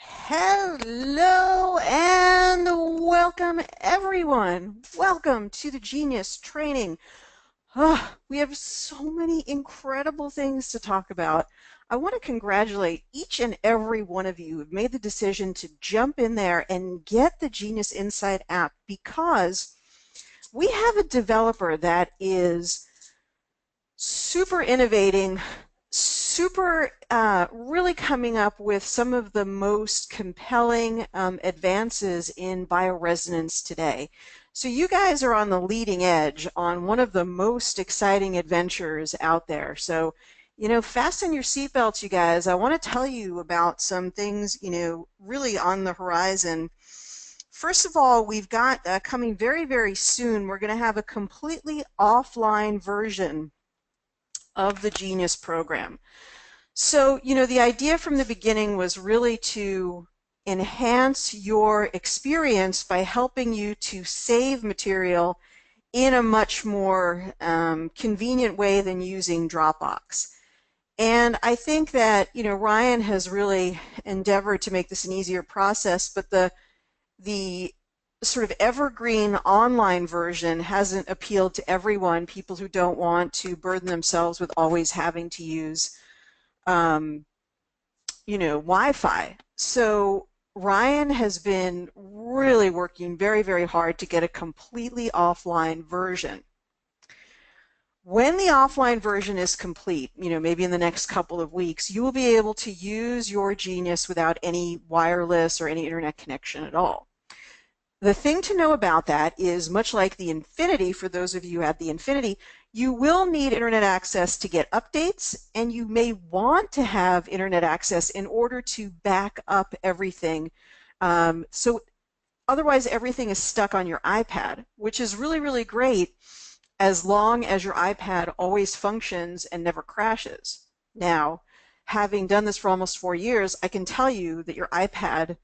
Hello and welcome everyone. Welcome to the Genius Training. We have so many incredible things to talk about. I want to congratulate each and every one of you who've made the decision to jump in there and get the Genius Insight app because we have a developer that is super innovating, super really coming up with some of the most compelling advances in bioresonance today. So you guys are on the leading edge on one of the most exciting adventures out there. So, fasten your seatbelts, you guys. I want to tell you about some things, really on the horizon. First of all, we've got coming very, very soon, we're going to have a completely offline version of the Genius program. So, the idea from the beginning was really to enhance your experience by helping you to save material in a much more convenient way than using Dropbox. And I think that, Ryan has really endeavored to make this an easier process, but the sort of evergreen online version hasn't appealed to everyone, people who don't want to burden themselves with always having to use Wi-Fi. So Ryan has been really working very, very hard to get a completely offline version. When the offline version is complete, maybe in the next couple of weeks, you will be able to use your Genius without any wireless or any internet connection at all. The thing to know about that is, much like the Infinity, for those of you who have the Infinity, you will need internet access to get updates, and you may want to have internet access in order to back up everything. So otherwise, everything is stuck on your iPad, which is really, really great as long as your iPad always functions and never crashes. Now, having done this for almost 4 years, I can tell you that your iPad,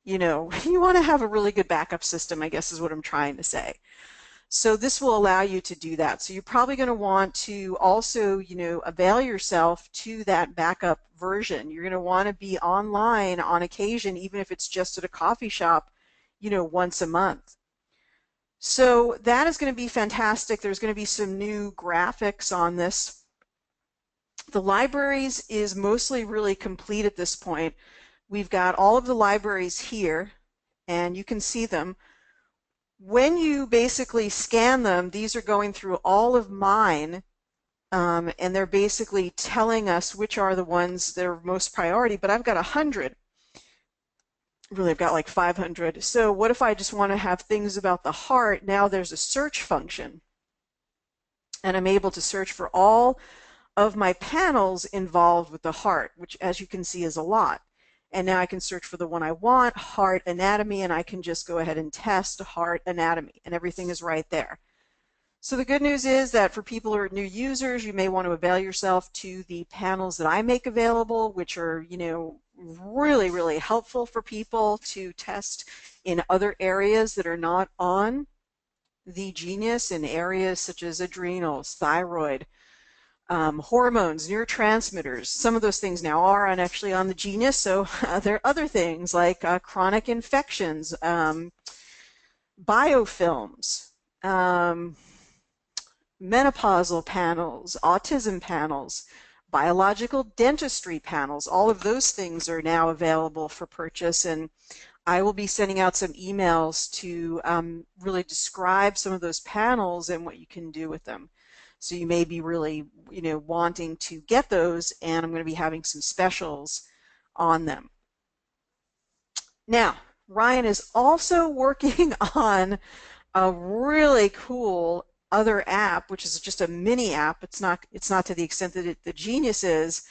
you want to have a really good backup system, I guess is what I'm trying to say. So this will allow you to do that. So you're probably going to want to also, avail yourself to that backup version. You're going to want to be online on occasion, even if it's just at a coffee shop, once a month. So that is going to be fantastic. There's going to be some new graphics on this. The libraries is mostly really complete at this point. We've got all of the libraries here, and you can see them. When you basically scan them, these are going through all of mine, and they're basically telling us which are the ones that are most priority, but I've got 100. Really, I've got like 500. So what if I just want to have things about the heart? Now there's a search function, and I'm able to search for all of my panels involved with the heart, which, as you can see, is a lot. And now I can search for the one I want, heart anatomy, and I can just go ahead and test heart anatomy, and everything is right there. So the good news is that for people who are new users, you may want to avail yourself to the panels that I make available, which are, really, really helpful for people to test in other areas that are not on the Genius, in areas such as adrenals, thyroid, hormones, neurotransmitters. Some of those things now are actually on the Genius, so there are other things like chronic infections, biofilms, menopausal panels, autism panels, biological dentistry panels. All of those things are now available for purchase, and I will be sending out some emails to really describe some of those panels and what you can do with them. So you may be really, wanting to get those, and I'm going to be having some specials on them. Now, Ryan is also working on a really cool other app, which is just a mini app. It's not to the extent that the Genius is,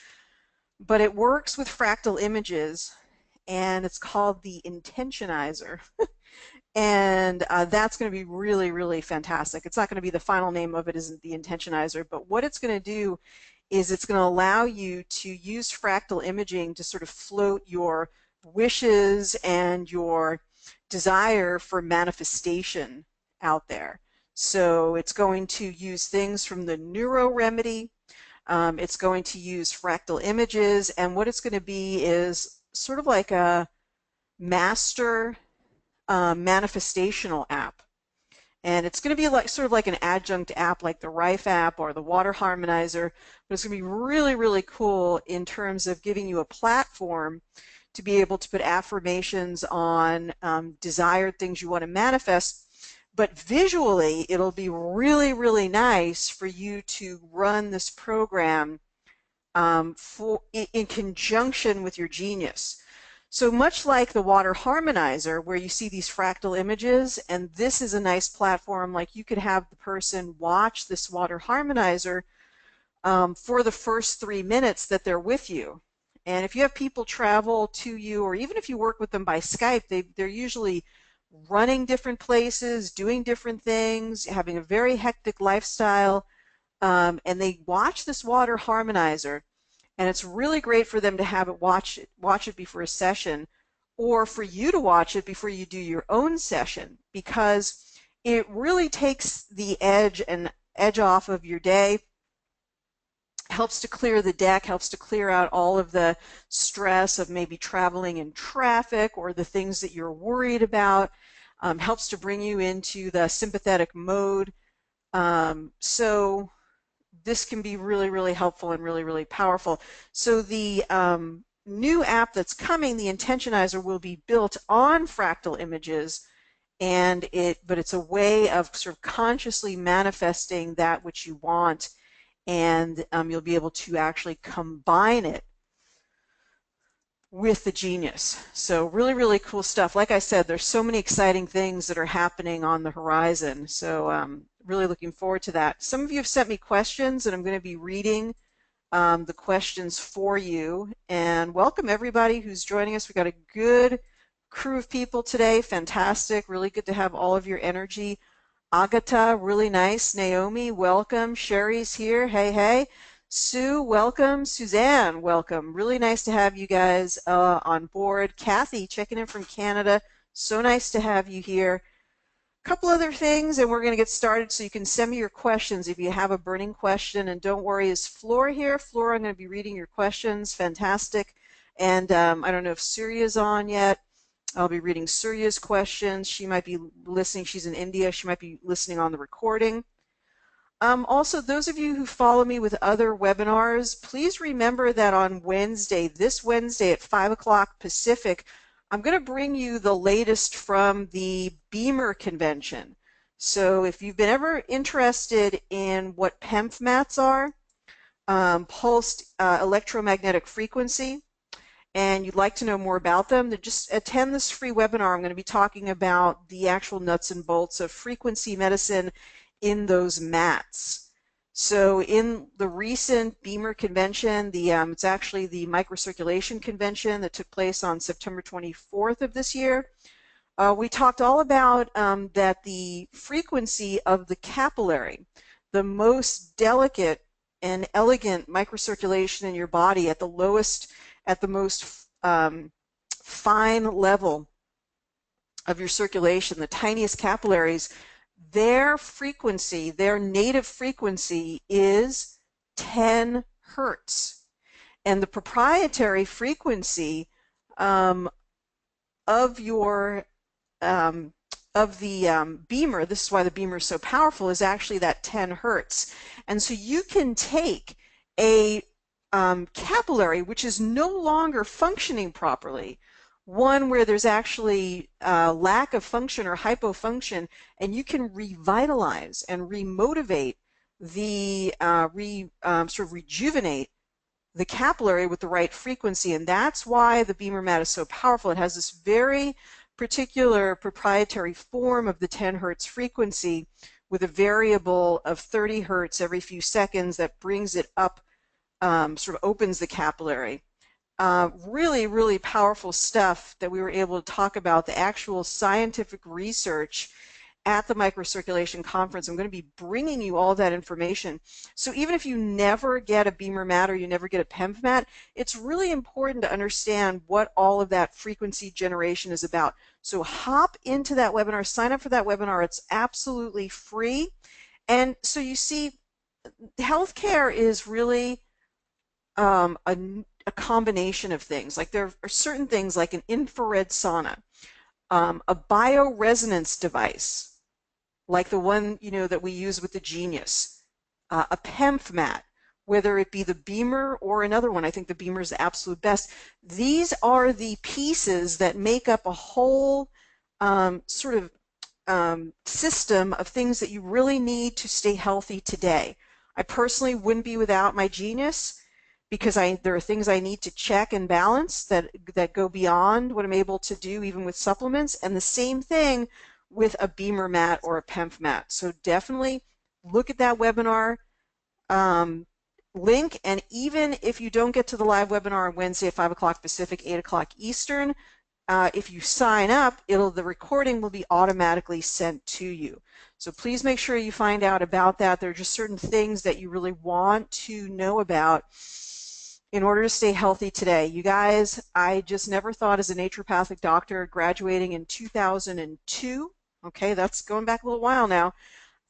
but it works with fractal images, and it's called the Intentionizer. And that's going to be really, really fantastic. It's not going to be, the final name of it isn't the Intentionizer, but what it's going to do is it's going to allow you to use fractal imaging to sort of float your wishes and your desire for manifestation out there. So it's going to use things from the Neuro Remedy. It's going to use fractal images, and what it's going to be is sort of like a master manifestational app. And it's going to be like sort of like an adjunct app like the Rife app or the Water Harmonizer, but it's going to be really, really cool in terms of giving you a platform to be able to put affirmations on desired things you want to manifest. But visually, it'll be really, really nice for you to run this program in conjunction with your genius. So much like the Water Harmonizer, where you see these fractal images, and this is a nice platform, like you could have the person watch this Water Harmonizer for the first 3 minutes that they're with you. And if you have people travel to you, or even if you work with them by Skype, they're usually running different places, doing different things, having a very hectic lifestyle, and they watch this Water Harmonizer. And it's really great for them to have it watch it before a session, or for you to watch it before you do your own session, because it really takes the edge off of your day, helps to clear the deck, helps to clear out all of the stress of maybe traveling in traffic or the things that you're worried about, helps to bring you into the sympathetic mode. So this can be really, really helpful and really, really powerful. So the new app that's coming, the Intentionizer, will be built on fractal images, but it's a way of sort of consciously manifesting that which you want, and you'll be able to actually combine it with the genius. So really, really cool stuff. Like I said, there's so many exciting things that are happening on the horizon. So really looking forward to that. Some of you have sent me questions, and I'm going to be reading the questions for you. And welcome everybody who's joining us. We've got a good crew of people today. Fantastic. Really good to have all of your energy. Agata, really nice. Naomi, welcome. Sherry's here. Hey, hey. Sue, welcome. Suzanne, welcome. Really nice to have you guys on board. Kathy, checking in from Canada. So nice to have you here. A couple other things, and we're going to get started, so you can send me your questions if you have a burning question. And don't worry, is Flora here? Flora, I'm going to be reading your questions. Fantastic. And I don't know if Surya's on yet. I'll be reading Surya's questions. She might be listening. She's in India. She might be listening on the recording. Also, those of you who follow me with other webinars, please remember that on Wednesday, this Wednesday at 5 o'clock Pacific, I'm going to bring you the latest from the Beamer convention. So if you've been ever interested in what PEMF mats are, pulsed electromagnetic frequency, and you'd like to know more about them, then just attend this free webinar. I'm going to be talking about the actual nuts and bolts of frequency medicine in those mats. So in the recent Beamer convention, it's actually the microcirculation convention that took place on September 24th of this year, we talked all about that the frequency of the capillary, the most delicate and elegant microcirculation in your body at the lowest, at the most fine level of your circulation, the tiniest capillaries, their frequency, their native frequency is 10 hertz. And the proprietary frequency of your Beamer, this is why the Beamer is so powerful, is actually that 10 hertz. And so you can take a capillary which is no longer functioning properly, one where there's actually lack of function or hypofunction, and you can revitalize and remotivate the sort of rejuvenate the capillary with the right frequency. And that's why the Beamer mat is so powerful. It has this very particular proprietary form of the 10 hertz frequency with a variable of 30 hertz every few seconds that brings it up, sort of opens the capillary. Really, really powerful stuff that we were able to talk about, the actual scientific research at the microcirculation conference. I'm going to be bringing you all that information. So even if you never get a Beamer mat or you never get a PEMF mat, it's really important to understand what all of that frequency generation is about. So hop into that webinar, sign up for that webinar. It's absolutely free. And so you see, healthcare is really a combination of things. Like there are certain things like an infrared sauna, a bioresonance device, like the one, that we use with the Genius, a PEMF mat, whether it be the Beamer or another one. I think the Beamer is the absolute best. These are the pieces that make up a whole sort of system of things that you really need to stay healthy today. I personally wouldn't be without my Genius, because there are things I need to check and balance that go beyond what I'm able to do even with supplements, and the same thing with a Beamer mat or a PEMF mat. So definitely look at that webinar link, and even if you don't get to the live webinar on Wednesday at 5 o'clock Pacific, 8 o'clock Eastern, if you sign up, the recording will be automatically sent to you. So please make sure you find out about that. There are just certain things that you really want to know about in order to stay healthy today. You guys, I just never thought as a naturopathic doctor graduating in 2002, okay, that's going back a little while now,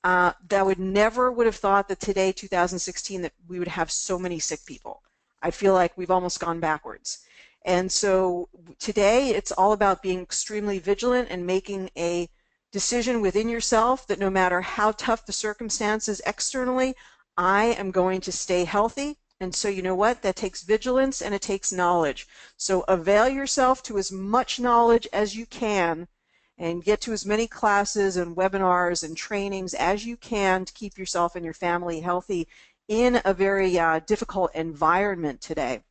that would have thought that today, 2016, that we would have so many sick people. I feel like we've almost gone backwards. And so today it's all about being extremely vigilant and making a decision within yourself that no matter how tough the circumstances externally, I am going to stay healthy. And so you know what? That takes vigilance and it takes knowledge. So avail yourself to as much knowledge as you can and get to as many classes and webinars and trainings as you can to keep yourself and your family healthy in a very difficult environment today.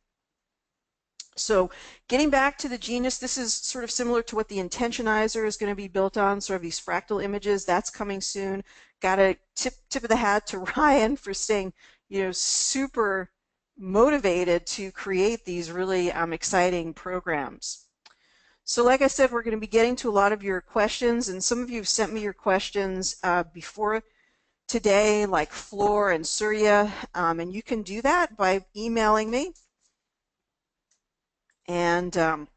So getting back to the Genius, this is sort of similar to what the Intentionizer is going to be built on, sort of these fractal images. That's coming soon. Got a tip of the hat to Ryan for staying, super motivated to create these really exciting programs. So like I said, we're going to be getting to a lot of your questions, and some of you have sent me your questions before today, like Floor and Surya, and you can do that by emailing me. And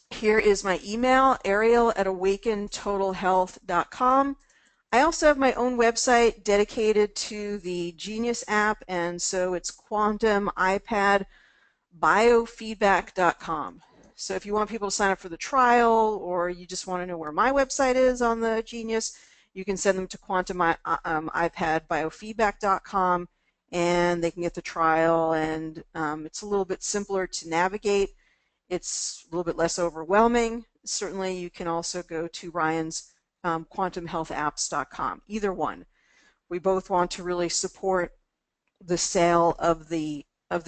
here is my email, ariel@awakentotalhealth.com. I also have my own website dedicated to the Genius app, and so it's Quantum Biofeedback.com. So if you want people to sign up for the trial, or you just want to know where my website is on the Genius, you can send them to Quantum Biofeedback.com, and they can get the trial, and it's a little bit simpler to navigate. It's a little bit less overwhelming. Certainly you can also go to Ryan's quantumhealthapps.com, either one. We both want to really support the sale of the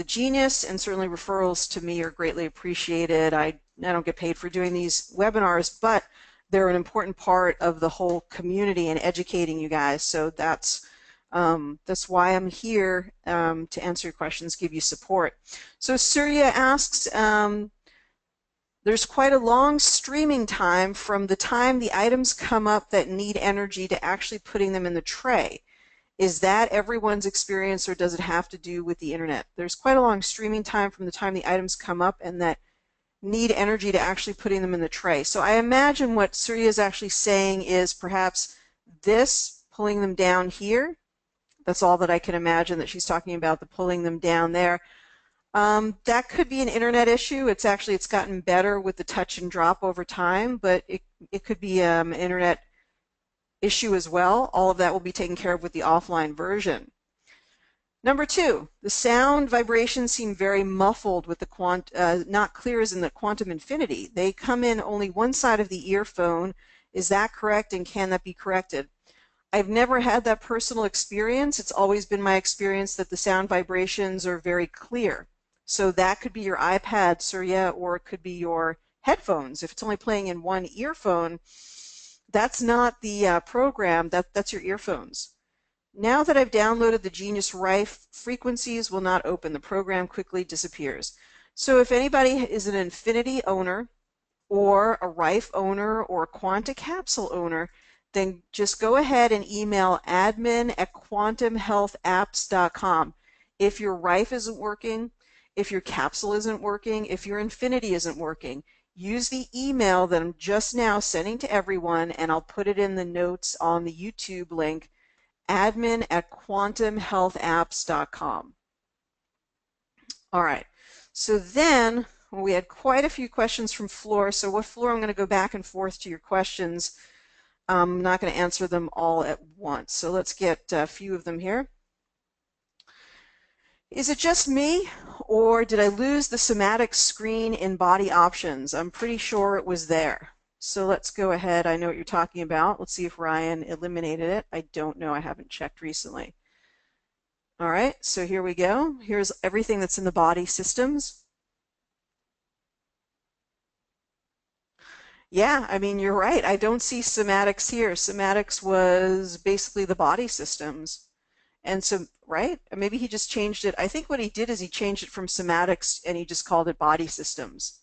Genius, and certainly referrals to me are greatly appreciated. I don't get paid for doing these webinars, but they're an important part of the whole community and educating you guys. So that's why I'm here, to answer your questions, give you support. So Surya asks, there's quite a long streaming time from the time the items come up that need energy to actually putting them in the tray. Is that everyone's experience, or does it have to do with the internet? There's quite a long streaming time from the time the items come up and that need energy to actually putting them in the tray. So I imagine what Surya is actually saying is perhaps this, pulling them down here. That's all that I can imagine that she's talking about, the pulling them down there. That could be an internet issue. It's gotten better with the touch and drop over time, but it could be an internet issue as well. All of that will be taken care of with the offline version. Number 2, the sound vibrations seem very muffled with the not clear as in the Quantum Infinity. They come in only one side of the earphone. Is that correct, and can that be corrected? I've never had that personal experience. It's always been my experience that the sound vibrations are very clear. So that could be your iPad, Surya, or it could be your headphones. If it's only playing in one earphone, that's not the program, that's your earphones. Now that I've downloaded the Genius Rife, frequencies will not open. The program quickly disappears. So if anybody is an Infinity owner or a Rife owner or a Quanta Capsule owner, then just go ahead and email admin@quantumhealthapps.com. If your Rife isn't working, if your capsule isn't working, if your Infinity isn't working, use the email that I'm just now sending to everyone, and I'll put it in the notes on the YouTube link, admin@quantumhealthapps.com. All right. So then we had quite a few questions from Flora. So what, Flora, I'm going to go back and forth to your questions. I'm not going to answer them all at once. So let's get a few of them here. Is it just me, or did I lose the somatic screen in body options? I'm pretty sure it was there. So let's go ahead. I know what you're talking about. Let's see if Ryan eliminated it. I don't know. I haven't checked recently. All right, so here we go. Here's everything that's in the body systems. Yeah, I mean, you're right. I don't see somatics here. Somatics was basically the body systems. And so, right? Maybe he just changed it. I think what he did is he changed it from somatics and he just called it body systems.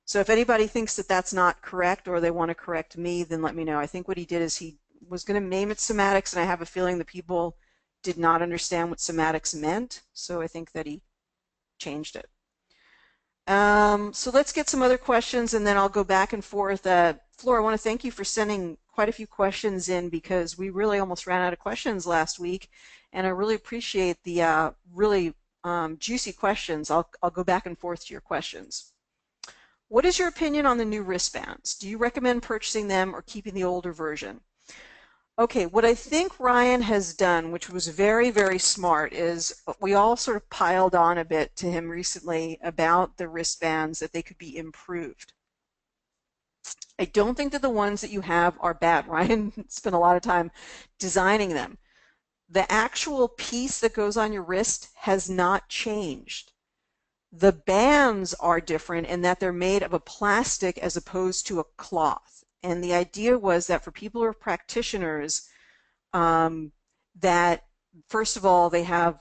So if anybody thinks that that's not correct or they want to correct me, then let me know. I think what he did is he was going to name it somatics, and I have a feeling the people did not understand what somatics meant. So I think that he changed it. So let's get some other questions, and then I'll go back and forth. Flora, I want to thank you for sending quite a few questions in, because we really almost ran out of questions last week, and I really appreciate the really juicy questions. I'll go back and forth to your questions. What is your opinion on the new wristbands? Do you recommend purchasing them or keeping the older version? Okay, what I think Ryan has done, which was very, very smart, is we all sort of piled on a bit to him recently about the wristbands, that they could be improved. I don't think that the ones that you have are bad. Ryan spent a lot of time designing them. The actual piece that goes on your wrist has not changed. The bands are different in that they're made of a plastic as opposed to a cloth. And the idea was that for people who are practitioners, that first of all, they have,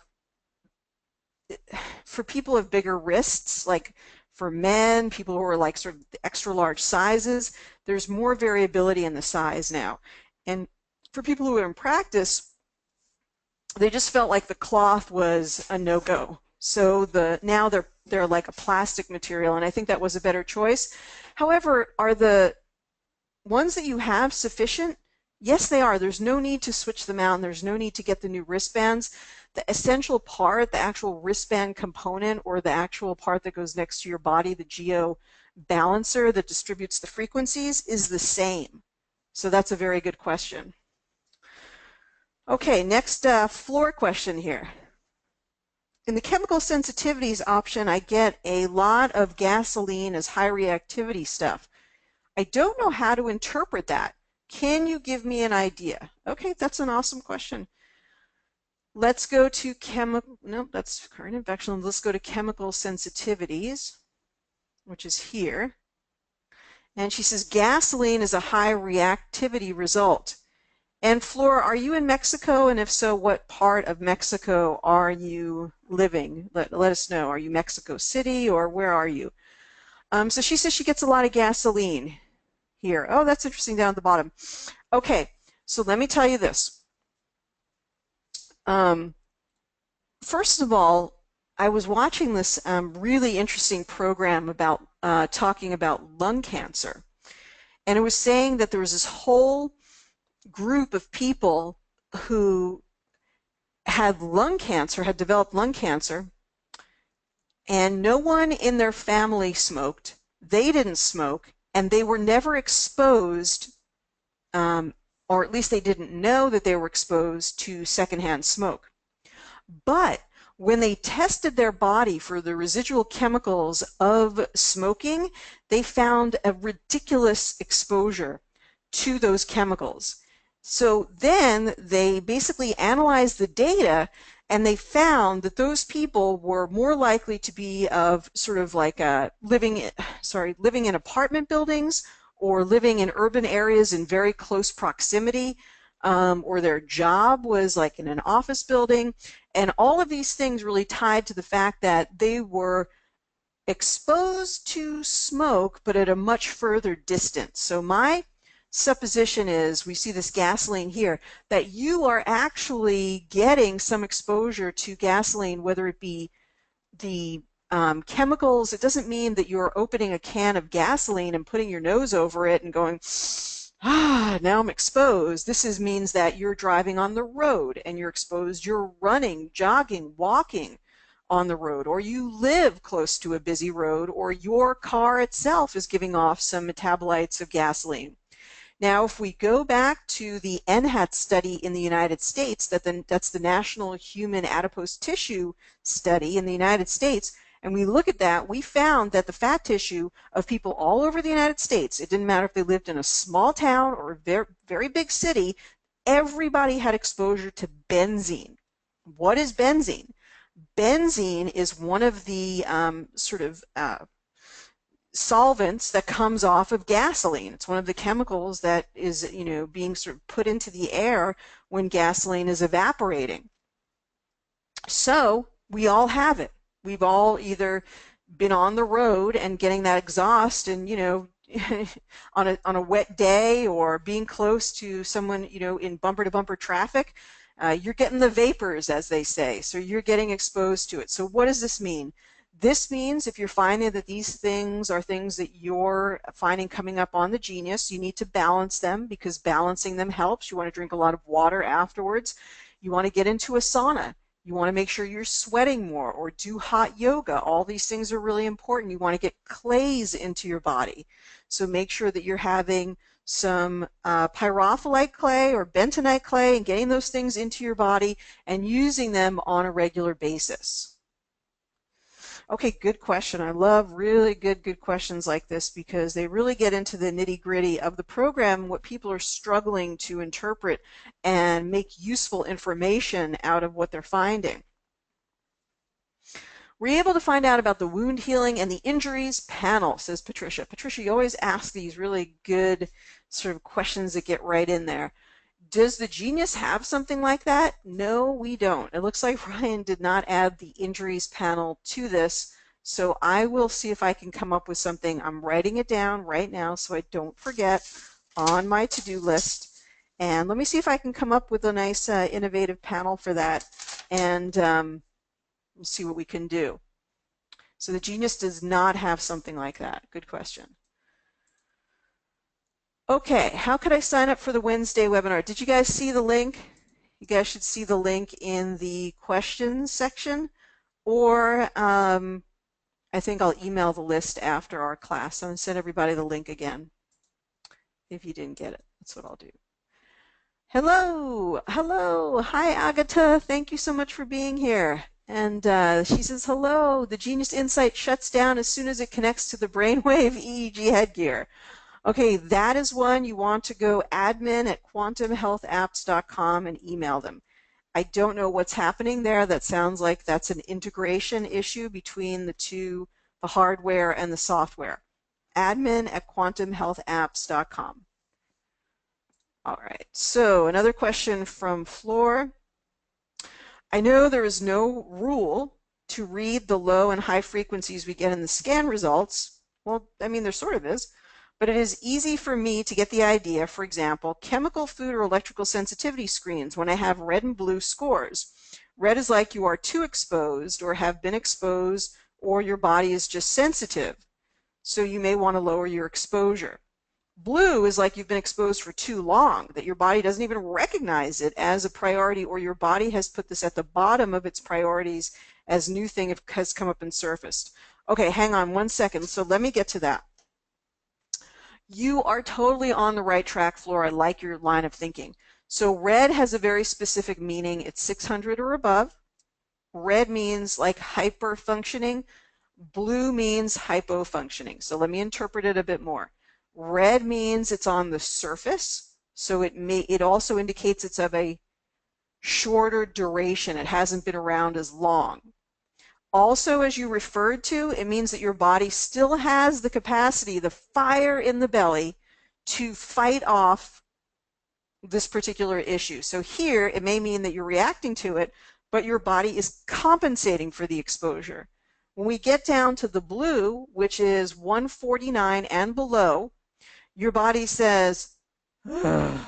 for people with bigger wrists, like for men, people who are like sort of the extra large sizes, there's more variability in the size now. And for people who are in practice, they just felt like the cloth was a no-go. So now they're like a plastic material, and I think that was a better choice. However, are the ones that you have sufficient? Yes, they are. There's no need to switch them out, and there's no need to get the new wristbands. The essential part, the actual wristband component, or the actual part that goes next to your body, the geo balancer that distributes the frequencies, is the same. So that's a very good question. Okay, next floor question here. In the chemical sensitivities option, I get a lot of gasoline as high reactivity stuff. I don't know how to interpret that. Can you give me an idea? Okay, that's an awesome question. Let's go to no, that's current infection. Let's go to chemical sensitivities, which is here. And she says gasoline is a high reactivity result. And Flora, are you in Mexico? And if so, what part of Mexico are you living? Let us know. Are you Mexico City, or where are you? So she says she gets a lot of gasoline here. Oh, that's interesting, down at the bottom. Okay, so let me tell you this. First of all, I was watching this really interesting program about talking about lung cancer. And it was saying that there was this whole group of people who had lung cancer, had developed lung cancer, and no one in their family smoked. They didn't smoke, and they were never exposed, or at least they didn't know that they were exposed to secondhand smoke. But when they tested their body for the residual chemicals of smoking, they found a ridiculous exposure to those chemicals. So then they basically analyzed the data, and they found that those people were more likely to be of sort of like living in apartment buildings, or living in urban areas in very close proximity, or their job was like in an office building. And all of these things really tied to the fact that they were exposed to smoke, but at a much further distance. So my supposition is, we see this gasoline here, that you are actually getting some exposure to gasoline, whether it be the chemicals. It doesn't mean that you're opening a can of gasoline and putting your nose over it and going, now I'm exposed. This means that you're driving on the road and you're exposed. You're running, jogging, walking, on the road, or you live close to a busy road, or your car itself is giving off some metabolites of gasoline. Now, if we go back to the NHAT study in the United States, that's the National Human Adipose Tissue Study in the United States, and we look at that, we found that the fat tissue of people all over the United States, it didn't matter if they lived in a small town or a very, very big city, everybody had exposure to benzene. What is benzene? Benzene is one of the solvents that comes off of gasoline. It's one of the chemicals that is, being sort of put into the air when gasoline is evaporating. So we all have it. We've all either been on the road and getting that exhaust and, on a wet day, or being close to someone, in bumper-to-bumper traffic, you're getting the vapors, as they say. So you're getting exposed to it. So what does this mean? This means if you're finding that these things are things that you're finding coming up on the Genius, you need to balance them, because balancing them helps. You want to drink a lot of water afterwards. You want to get into a sauna. You want to make sure you're sweating more, or do hot yoga. All these things are really important. You want to get clays into your body. So make sure that you're having some pyrophyllite clay or bentonite clay and getting those things into your body and using them on a regular basis. Okay, good question. I love really good questions like this, because they really get into the nitty-gritty of the program, what people are struggling to interpret and make useful information out of what they're finding. Were you able to find out about the wound healing and the injuries panel, says Patricia. Patricia, you always ask these really good sort of questions that get right in there. Does the Genius have something like that? No, we don't. It looks like Ryan did not add the injuries panel to this, so I will see if I can come up with something. I'm writing it down right now so I don't forget, on my to-do list. And let me see if I can come up with a nice innovative panel for that, and we'll see what we can do. So the Genius does not have something like that. Good question. Okay, how could I sign up for the Wednesday webinar? Did you guys see the link? You guys should see the link in the questions section, or I think I'll email the list after our class. I'm going to send everybody the link again if you didn't get it. That's what I'll do. Hello, hello, hi Agatha, thank you so much for being here. And she says, hello, the Genius Insight shuts down as soon as it connects to the brainwave EEG headgear. Okay, that is one you want to go admin@quantumhealthapps.com and email them. I don't know what's happening there. That sounds like that's an integration issue between the two, the hardware and the software. admin@quantumhealthapps.com. All right, so another question from Floor. I know there is no rule to read the low and high frequencies we get in the scan results. Well, I mean, there sort of is. But it is easy for me to get the idea, for example, chemical, food, or electrical sensitivity screens when I have red and blue scores. Red is like you are too exposed or have been exposed, or your body is just sensitive, so you may want to lower your exposure. Blue is like you've been exposed for too long, that your body doesn't even recognize it as a priority, or your body has put this at the bottom of its priorities as new thing has come up and surfaced. Okay, hang on one second. So let me get to that. You are totally on the right track, Flora. I like your line of thinking. So red has a very specific meaning. It's 600 or above. Red means like hyper-functioning. Blue means hypo-functioning. So let me interpret it a bit more. Red means it's on the surface. So it also indicates it's of a shorter duration. It hasn't been around as long. Also, as you referred to, it means that your body still has the capacity, the fire in the belly, to fight off this particular issue. So here, it may mean that you're reacting to it, but your body is compensating for the exposure. When we get down to the blue, which is 149 and below, your body says, ugh,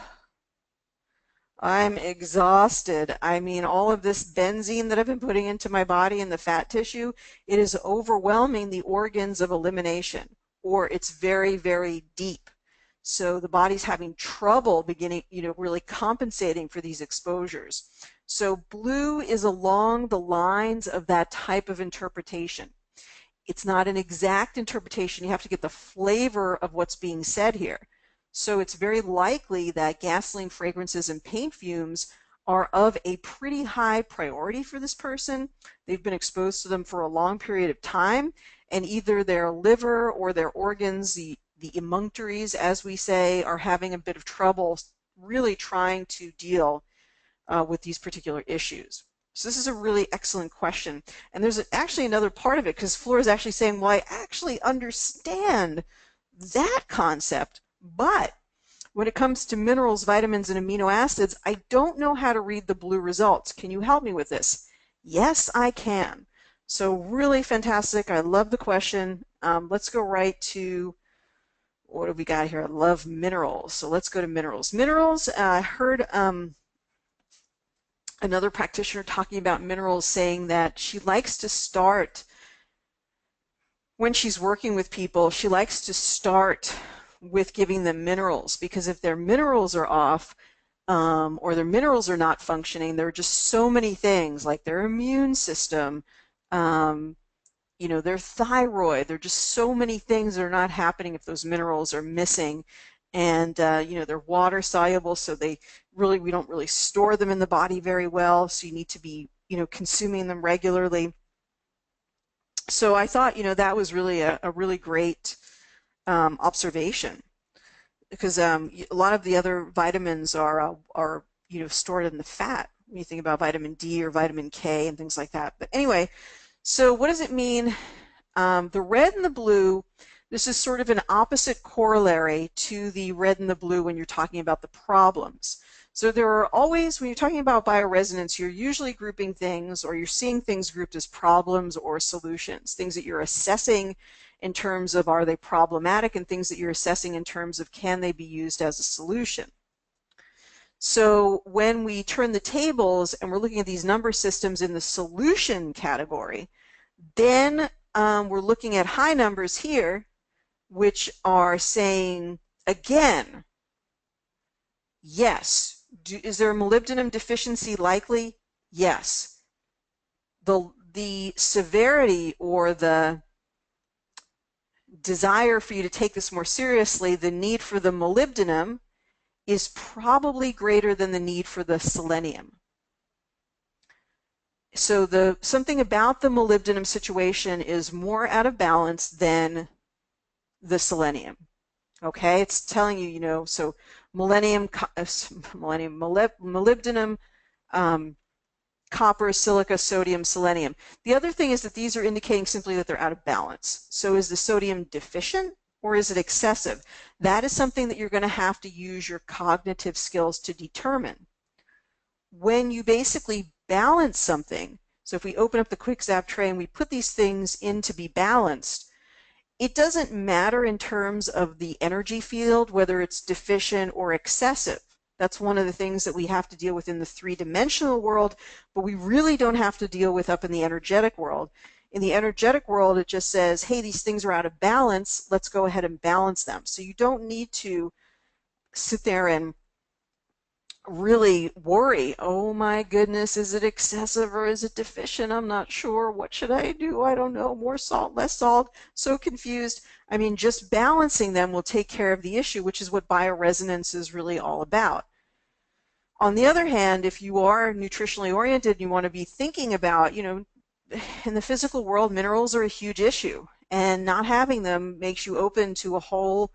I'm exhausted. I mean, all of this benzene that I've been putting into my body and the fat tissue, it is overwhelming the organs of elimination, or it's very, very deep. So the body's having trouble beginning, really compensating for these exposures. So blue is along the lines of that type of interpretation. It's not an exact interpretation. You have to get the flavor of what's being said here. So it's very likely that gasoline fragrances and paint fumes are of a pretty high priority for this person. They've been exposed to them for a long period of time, and either their liver or their organs, the emunctories, as we say, are having a bit of trouble really trying to deal with these particular issues. So this is a really excellent question. And there's actually another part of it, because Flora is actually saying, well, I actually understand that concept, but when it comes to minerals, vitamins, and amino acids, I don't know how to read the blue results. Can you help me with this? Yes, I can. So really fantastic. I love the question. Let's go right to, what have we got here? I love minerals. So let's go to minerals. Minerals, I heard another practitioner talking about minerals, saying that she likes to start, when she's working with people, she likes to start with giving them minerals, because if their minerals are off, or their minerals are not functioning, there are just so many things like their immune system, their thyroid. There are just so many things that are not happening if those minerals are missing. And they're water soluble, so we don't really store them in the body very well, so you need to be consuming them regularly. So I thought that was really a really great observation, because a lot of the other vitamins are stored in the fat when you think about vitamin D or vitamin K and things like that. But anyway, so what does it mean? The red and the blue, this is sort of an opposite corollary to the red and the blue when you're talking about the problems. So there are always, when you're talking about bioresonance, you're usually grouping things, or you're seeing things grouped as problems or solutions, things that you're assessing in terms of, are they problematic, and things that you're assessing in terms of, can they be used as a solution. So when we turn the tables and we're looking at these number systems in the solution category, then we're looking at high numbers here, which are saying, again, yes. Is there a molybdenum deficiency likely? Yes. The severity, or the desire for you to take this more seriously, the need for the molybdenum is probably greater than the need for the selenium. So something about the molybdenum situation is more out of balance than the selenium. Okay, it's telling you, so molybdenum, copper, silica, sodium, selenium. The other thing is that these are indicating simply that they're out of balance. So is the sodium deficient, or is it excessive? That is something that you're going to have to use your cognitive skills to determine. When you basically balance something, so if we open up the quick zap tray and we put these things in to be balanced, it doesn't matter in terms of the energy field whether it's deficient or excessive. That's one of the things that we have to deal with in the three-dimensional world, but we really don't have to deal with up in the energetic world. In the energetic world, it just says, hey, these things are out of balance, let's go ahead and balance them. So you don't need to sit there and really worry, oh my goodness, is it excessive or is it deficient? I'm not sure. What should I do? I don't know. More salt, less salt. So confused. I mean, just balancing them will take care of the issue, which is what bioresonance is really all about. On the other hand, if you are nutritionally oriented and you want to be thinking about, in the physical world, minerals are a huge issue, and not having them makes you open to a whole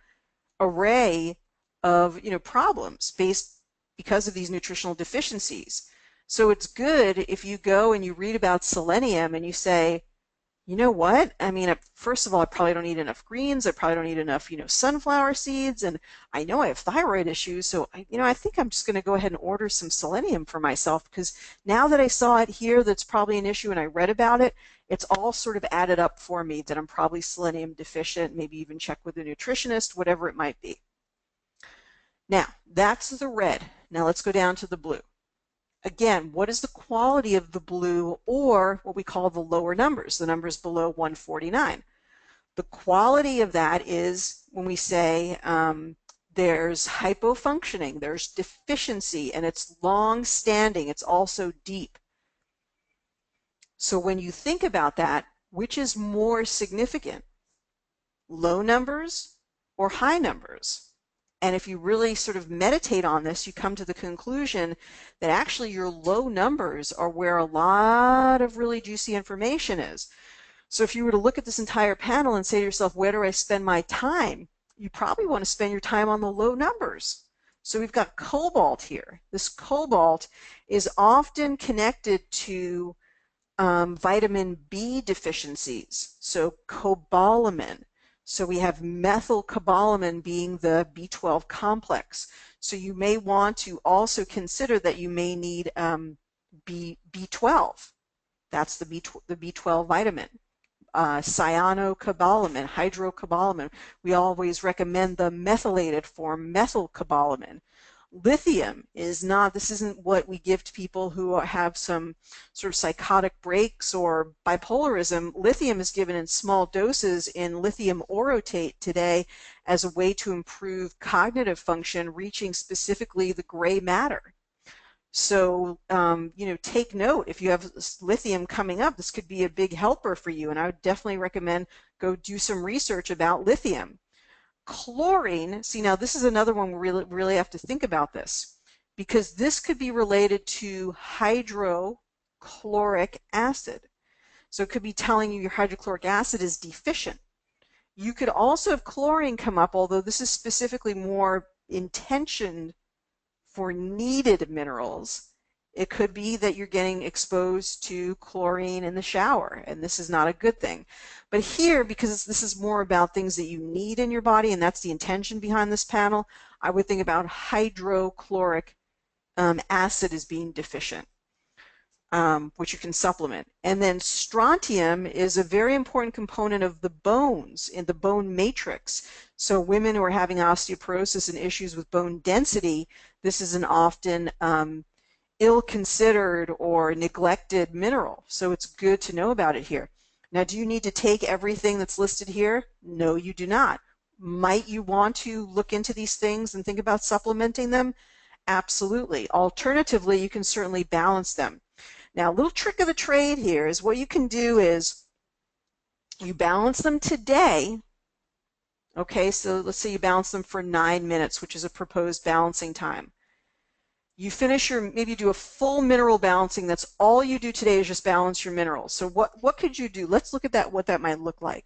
array of, problems because of these nutritional deficiencies. So it's good if you go and you read about selenium and you say, you know what? I mean, first of all, I probably don't eat enough greens. I probably don't eat enough, sunflower seeds. And I know I have thyroid issues. So, I think I'm just going to go ahead and order some selenium for myself, because now that I saw it here, that's probably an issue, and I read about it, it's all sort of added up for me that I'm probably selenium deficient, maybe even check with a nutritionist, whatever it might be. Now, that's the red. Now let's go down to the blue. Again, what is the quality of the blue, or what we call the lower numbers, the numbers below 149? The quality of that is when we say there's hypofunctioning, there's deficiency, and it's long-standing, it's also deep. So when you think about that, which is more significant, low numbers or high numbers? And if you really sort of meditate on this, you come to the conclusion that actually your low numbers are where a lot of really juicy information is. So if you were to look at this entire panel and say to yourself, where do I spend my time? You probably want to spend your time on the low numbers. So we've got cobalt here. This cobalt is often connected to vitamin B deficiencies, so cobalamin. So we have methylcobalamin being the B12 complex. So you may want to also consider that you may need B12. That's the B12 vitamin. Cyanocobalamin, hydrocobalamin. We always recommend the methylated form, methylcobalamin. Lithium is not, this isn't what we give to people who have some sort of psychotic breaks or bipolarism. Lithium is given in small doses in lithium orotate today as a way to improve cognitive function, reaching specifically the gray matter. So, take note. If you have lithium coming up, this could be a big helper for you, and I would definitely recommend go do some research about lithium. Chlorine, see, now this is another one we really have to think about this, because this could be related to hydrochloric acid. So it could be telling you your hydrochloric acid is deficient. You could also have chlorine come up, although this is specifically more intentioned for needed minerals. It could be that you're getting exposed to chlorine in the shower, and this is not a good thing. But here, because this is more about things that you need in your body, and that's the intention behind this panel, I would think about hydrochloric acid as being deficient, which you can supplement. And then strontium is a very important component of the bones, in the bone matrix. So women who are having osteoporosis and issues with bone density, this is an often ill-considered or neglected mineral. So it's good to know about it here. Now, do you need to take everything that's listed here? No, you do not. Might you want to look into these things and think about supplementing them? Absolutely. Alternatively, you can certainly balance them. Now, a little trick of the trade here is what you can do is you balance them today. Okay, so let's say you balance them for 9 minutes, which is a proposed balancing time. You finish maybe you do a full mineral balancing. That's all you do today is just balance your minerals. So what could you do? Let's look at that, what that might look like.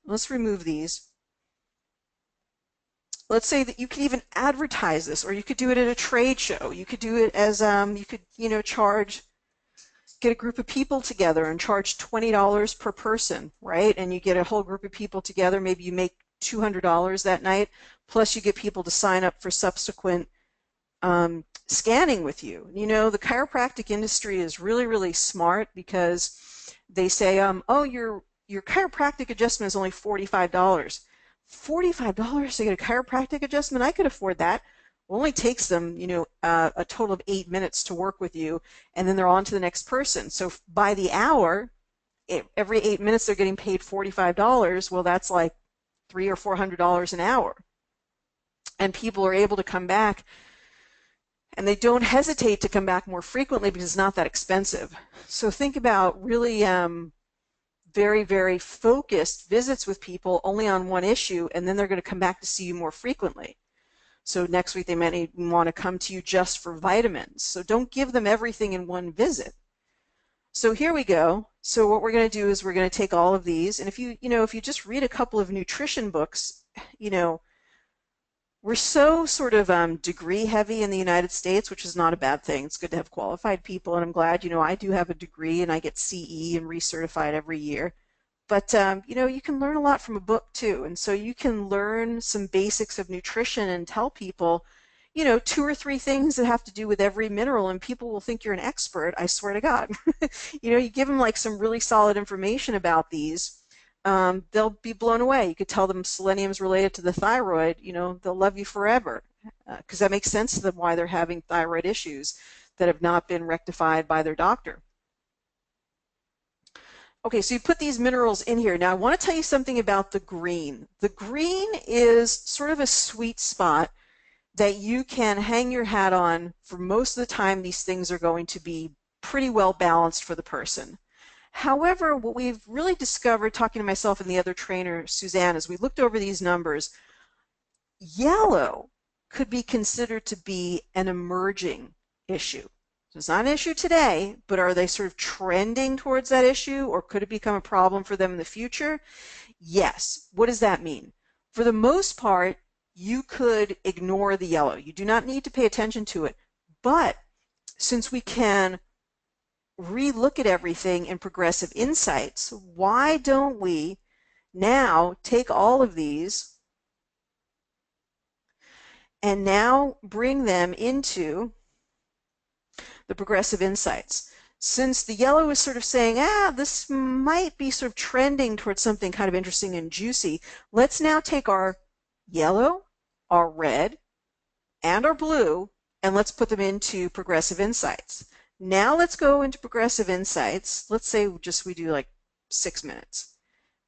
Let's remove these. Let's say that you could even advertise this, or you could do it at a trade show. You could do it as, you could, get a group of people together and charge $20 per person, right? And you get a whole group of people together. Maybe you make $200 that night, plus you get people to sign up for subsequent scanning with you. The chiropractic industry is really, really smart, because they say, oh, your chiropractic adjustment is only $45. $45 to get a chiropractic adjustment? I could afford that. It only takes them, a total of 8 minutes to work with you, and then they're on to the next person. So by the hour, every 8 minutes they're getting paid $45. Well, that's like $300 or $400 an hour. And people are able to come back, and they don't hesitate to come back more frequently because it's not that expensive. So think about really very, very focused visits with people only on one issue, and then they're going to come back to see you more frequently. So next week they might want to come to you just for vitamins. So don't give them everything in one visit. So here we go. So what we're going to do is we're going to take all of these, and if you just read a couple of nutrition books, we're so sort of degree heavy in the United States, which is not a bad thing. It's good to have qualified people, and I'm glad, I do have a degree and I get CE and recertified every year. But, you can learn a lot from a book too. And so you can learn some basics of nutrition and tell people, 2 or 3 things that have to do with every mineral, and people will think you're an expert, I swear to God. You give them like some really solid information about these. They'll be blown away. You could tell them selenium is related to the thyroid, they'll love you forever, because that makes sense to them why they're having thyroid issues that have not been rectified by their doctor. Okay, so you put these minerals in here. Now I want to tell you something about the green. The green is sort of a sweet spot that you can hang your hat on. For most of the time, these things are going to be pretty well balanced for the person. However, what we've really discovered, talking to myself and the other trainer, Suzanne, as we looked over these numbers, yellow could be considered to be an emerging issue. So it's not an issue today, but are they sort of trending towards that issue, or could it become a problem for them in the future? Yes. What does that mean? For the most part, you could ignore the yellow. You do not need to pay attention to it. But since we can re-look at everything in progressive insights, why don't we now take all of these and now bring them into the progressive insights? Since the yellow is sort of saying, this might be sort of trending towards something kind of interesting and juicy, let's now take our yellow, our red, and our blue, and let's put them into progressive insights. Now let's go into progressive insights. Let's say we do like 6 minutes.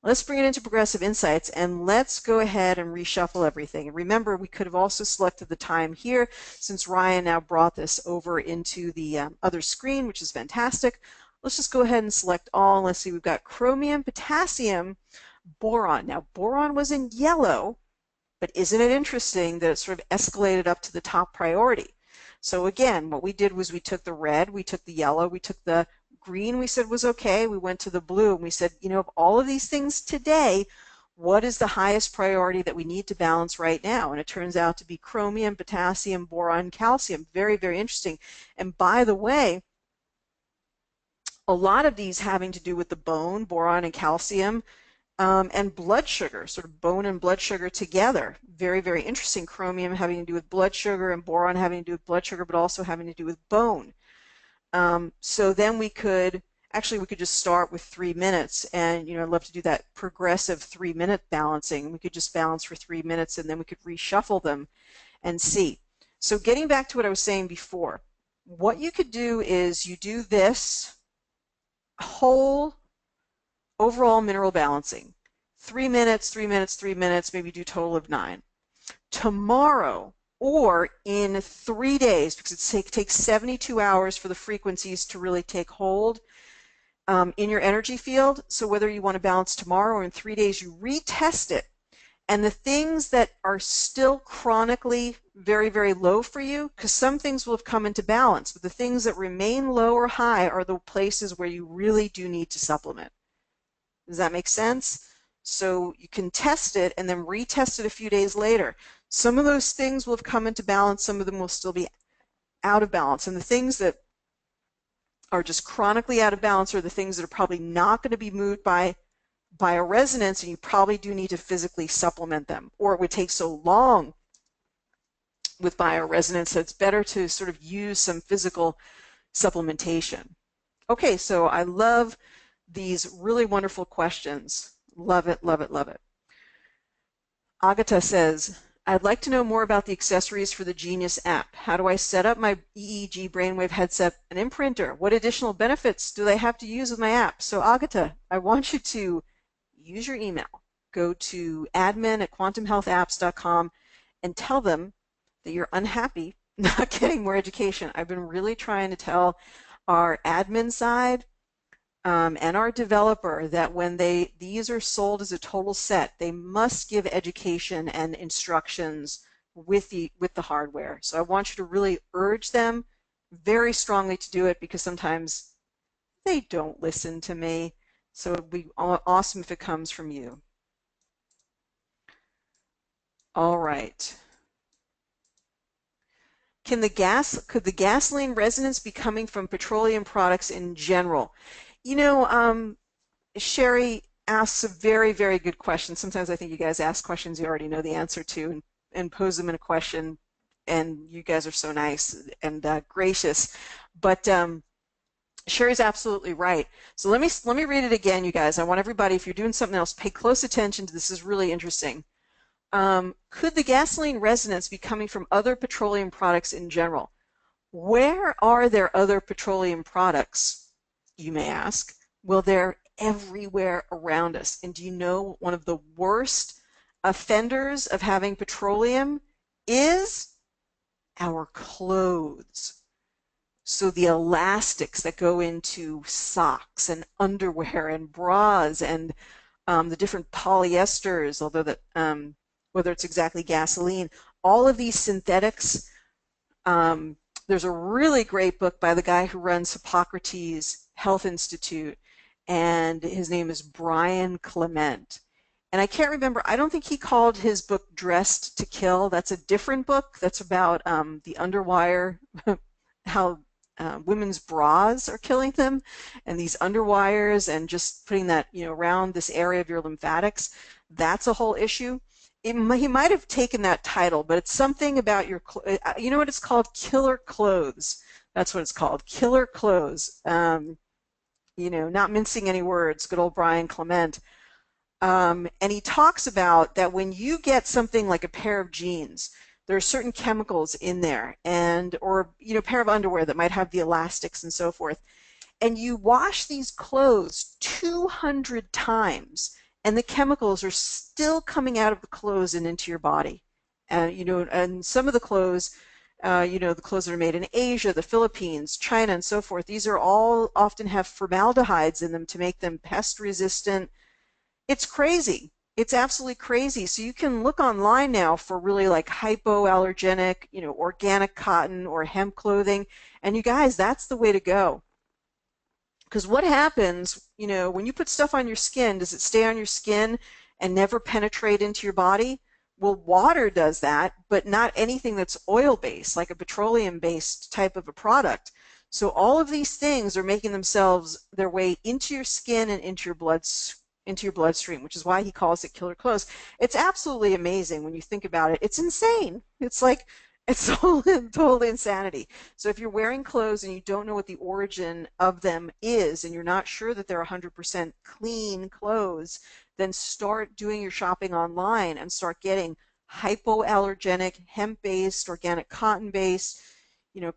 Let's bring it into progressive insights, and let's go ahead and reshuffle everything. And remember, we could have also selected the time here, since Ryan now brought this over into the other screen, which is fantastic. Let's just go ahead and select all. Let's see, we've got chromium, potassium, boron. Now, boron was in yellow, but isn't it interesting that it sort of escalated up to the top priority? So again, what we did was we took the red, we took the yellow, we took the green, we said was okay, we went to the blue, and we said, of all of these things today, what is the highest priority that we need to balance right now? And it turns out to be chromium, potassium, boron, calcium. Very, very interesting. And by the way, a lot of these having to do with the bone, boron and calcium, and blood sugar, sort of bone and blood sugar together. Very, very interesting. Chromium having to do with blood sugar and boron having to do with blood sugar, but also having to do with bone. So then we could just start with 3 minutes, and I'd love to do that progressive 3-minute balancing. We could just balance for 3 minutes, and then we could reshuffle them and see. So getting back to what I was saying before, what you could do is you do this whole overall mineral balancing. 3 minutes, 3 minutes, 3 minutes, maybe do a total of 9. Tomorrow, or in 3 days, because it takes 72 hours for the frequencies to really take hold in your energy field. So whether you want to balance tomorrow or in 3 days, you retest it. And the things that are still chronically very, very low for you, because some things will have come into balance, but the things that remain low or high are the places where you really do need to supplement. Does that make sense? So you can test it and then retest it a few days later. Some of those things will have come into balance, some of them will still be out of balance. And the things that are just chronically out of balance are the things that are probably not going to be moved by bioresonance, and you probably do need to physically supplement them, or it would take so long with bioresonance that it's better to sort of use some physical supplementation. Okay, so I love these really wonderful questions. Love it, love it, love it. Agata says, I'd like to know more about the accessories for the Genius app. How do I set up my EEG brainwave headset and imprinter? What additional benefits do they have to use with my app? So Agata, I want you to use your email. Go to admin@quantumhealthapps.com and tell them that you're unhappy not getting more education. I've been really trying to tell our admin side and our developer that when these are sold as a total set, they must give education and instructions with the hardware. So I want you to really urge them very strongly to do it, because sometimes they don't listen to me. So it'd be awesome if it comes from you. All right. Could the gasoline resonance be coming from petroleum products in general? Sherry asks a very, very good question. Sometimes I think you guys ask questions you already know the answer to and pose them in a question, and you guys are so nice and gracious. But Sherry's absolutely right. So let me read it again, you guys. I want everybody, if you're doing something else, pay close attention to this. This is really interesting. Could the gasoline resonance be coming from other petroleum products in general? Where are there other petroleum products, you may ask? Well, they're everywhere around us. And do you know one of the worst offenders of having petroleum is our clothes? So the elastics that go into socks and underwear and bras and the different polyesters, although that whether it's exactly gasoline, all of these synthetics. There's a really great book by the guy who runs Hippocrates Health Institute, and his name is Brian Clement. And I can't remember, I don't think he called his book Dressed to Kill. That's a different book that's about the underwire, how women's bras are killing them, and these underwires and just putting that, around this area of your lymphatics. That's a whole issue. He might have taken that title, but it's something about your, you know what it's called? Killer clothes. That's what it's called, killer clothes. Not mincing any words, good old Brian Clement. And he talks about that when you get something like a pair of jeans, there are certain chemicals in there, or a pair of underwear that might have the elastics and so forth, and you wash these clothes 200 times, and the chemicals are still coming out of the clothes and into your body. And some of the clothes, the clothes that are made in Asia, the Philippines, China, and so forth, these are all often have formaldehydes in them to make them pest resistant. It's crazy. It's absolutely crazy. So you can look online now for really like hypoallergenic, organic cotton or hemp clothing. And you guys, that's the way to go. Because what happens, when you put stuff on your skin, does it stay on your skin and never penetrate into your body? Well, water does that, but not anything that's oil-based, like a petroleum-based type of a product. So all of these things are making their way into your skin and into your bloodstream, which is why he calls it killer clothes. It's absolutely amazing when you think about it. It's insane. It's totally insanity. So if you're wearing clothes and you don't know what the origin of them is, and you're not sure that they're 100% clean clothes, then start doing your shopping online and start getting hypoallergenic, hemp-based, organic cotton-based.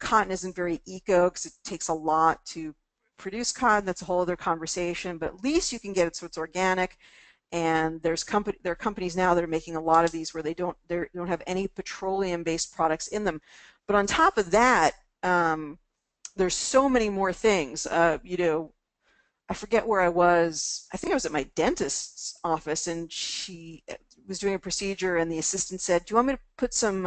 Cotton isn't very eco because it takes a lot to produce cotton. That's a whole other conversation, but at least you can get it so it's organic. And there are companies now that are making a lot of these where they don't have any petroleum-based products in them. But on top of that, there's so many more things. I forget where I was. I think I was at my dentist's office, and she was doing a procedure, and the assistant said, "Do you want me to put some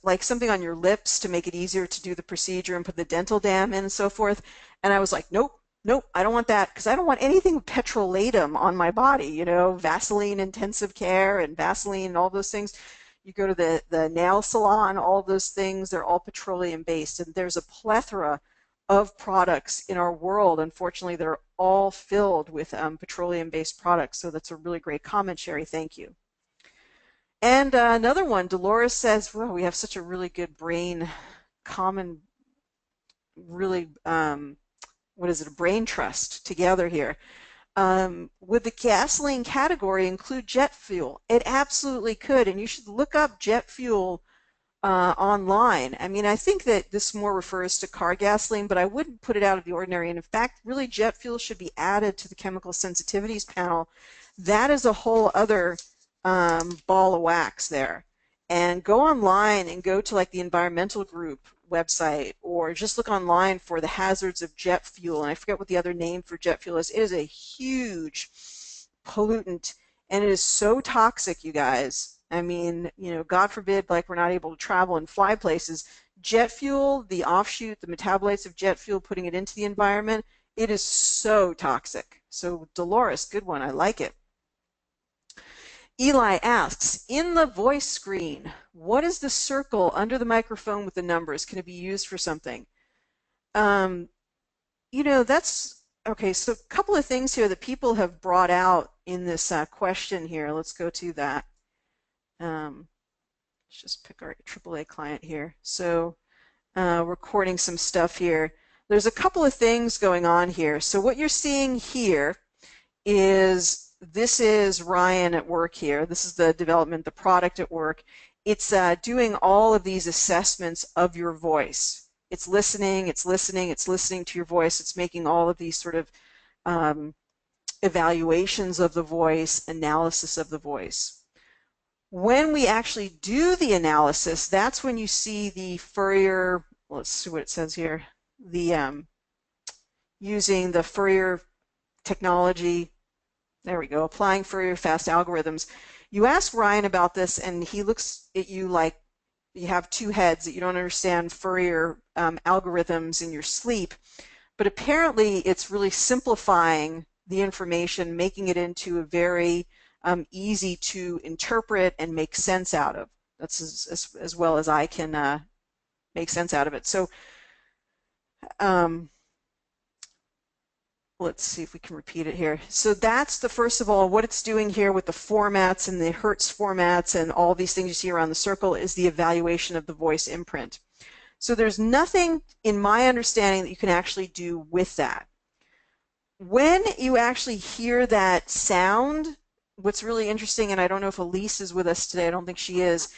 like something on your lips to make it easier to do the procedure and put the dental dam in and so forth?" And I was like, nope, I don't want that, because I don't want anything with petrolatum on my body, Vaseline intensive care and Vaseline and all those things. You go to the nail salon, all those things, they're all petroleum based, and there's a plethora of products in our world. Unfortunately, they're all filled with petroleum based products. So that's a really great comment, Sherry. Thank you. And another one, Dolores says, well, we have such a really good brain, really, what is it, a brain trust together here. Would the gasoline category include jet fuel? It absolutely could, and you should look up jet fuel online. I mean, I think that this more refers to car gasoline, but I wouldn't put it out of the ordinary. And in fact, really, jet fuel should be added to the chemical sensitivities panel. That is a whole other ball of wax there. And go online and go to like the environmental group website, or just look online for the hazards of jet fuel. And I forget what the other name for jet fuel is. It is a huge pollutant, and it is so toxic, you guys. I mean, God forbid, like, we're not able to travel and fly places. Jet fuel, the offshoot, the metabolites of jet fuel, putting it into the environment, it is so toxic. So Dolores, good one. I like it. Eli asks, in the voice screen, what is the circle under the microphone with the numbers? Can it be used for something? That's okay. So a couple of things here that people have brought out in this question here. Let's go to that. Let's just pick our AAA client here. So recording some stuff here. There's a couple of things going on here. So what you're seeing here is, this is Ryan at work here. This is the development, the product at work. It's doing all of these assessments of your voice. it's listening, it's listening, it's listening to your voice. It's making all of these sort of evaluations of the voice, analysis of the voice. When we actually do the analysis, that's when you see the Fourier, let's see what it says here, the using the Fourier technology, there we go, applying Fourier fast algorithms. You ask Ryan about this and he looks at you like you have two heads, that you don't understand Fourier algorithms in your sleep, but apparently it's really simplifying the information, making it into a very easy to interpret and make sense out of. That's as well as I can make sense out of it. So let's see if we can repeat it here. So that's the first of all, what it's doing here with the formats and the Hertz formats and all these things you see around the circle is the evaluation of the voice imprint. So there's nothing in my understanding that you can actually do with that. When you actually hear that sound, what's really interesting, and I don't know if Elise is with us today, I don't think she is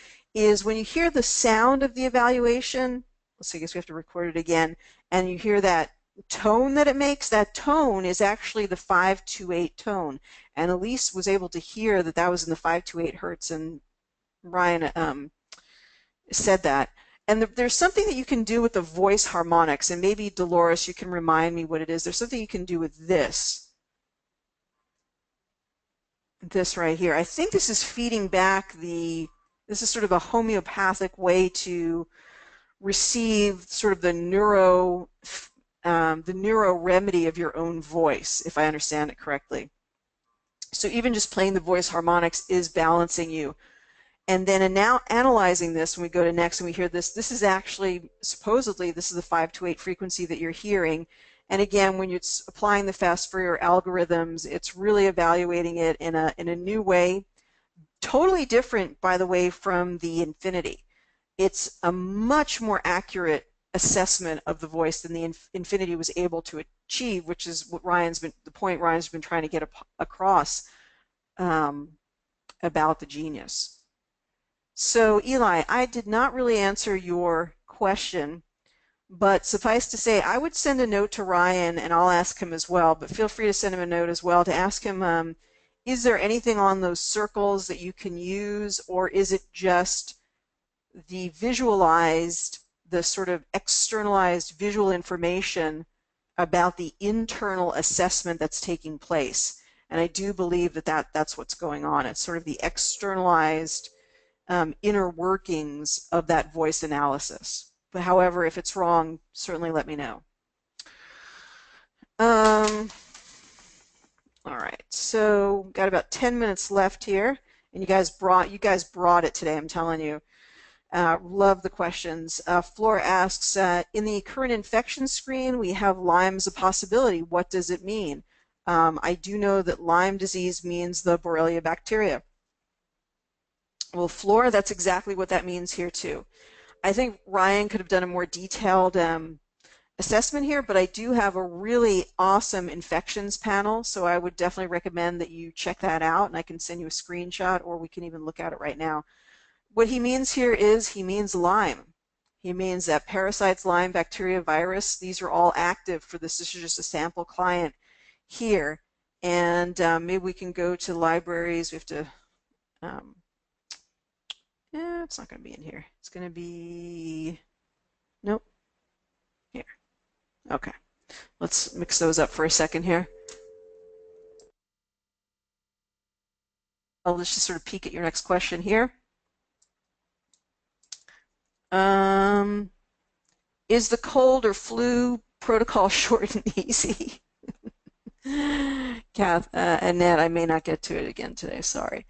when you hear the sound of the evaluation, let's see, I guess we have to record it again, and you hear that tone that it makes, that tone is actually the 528 tone. And Elise was able to hear that that was in the 528 Hertz, and Ryan said that. And there's something that you can do with the voice harmonics, and maybe Dolores, you can remind me what it is. There's something you can do with this right here. I think this is feeding back this is sort of a homeopathic way to receive sort of the neuro remedy of your own voice, if I understand it correctly. So even just playing the voice harmonics is balancing you. And then now analyzing this, when we go to next and we hear this, this is actually, supposedly, this is the 528 frequency that you're hearing. And again, when you're applying the fast Fourier algorithms, it's really evaluating it in a new way. Totally different, by the way, from the Infinity. It's a much more accurate assessment of the voice than the Infinity was able to achieve, which is what the point Ryan's been trying to get across about the Genius. So Eli, I did not really answer your question, but suffice to say, I would send a note to Ryan and I'll ask him as well, but feel free to send him a note as well to ask him, is there anything on those circles that you can use, or is it just the visualized, the sort of externalized visual information about the internal assessment that's taking place? And I do believe that's what's going on. It's sort of the externalized inner workings of that voice analysis. But however, if it's wrong, certainly let me know. All right, so got about 10 minutes left here, and you guys brought it today, I'm telling you. Love the questions. Flora asks, in the current infection screen, we have Lyme as a possibility. What does it mean? I do know that Lyme disease means the Borrelia bacteria. Well, Flora, that's exactly what that means here too. I think Ryan could have done a more detailed assessment here, but I do have a really awesome infections panel, so I would definitely recommend that you check that out, and I can send you a screenshot, or we can even look at it right now. What he means here is he means Lyme. He means that parasites, Lyme, bacteria, virus, these are all active for this. This is just a sample client here. And maybe we can go to libraries. We have to, it's not going to be in here. It's going to be, nope, here. Okay, let's mix those up for a second here. Let's just sort of peek at your next question here. Is the cold or flu protocol short and easy? Kath, Annette, I may not get to it again today, sorry.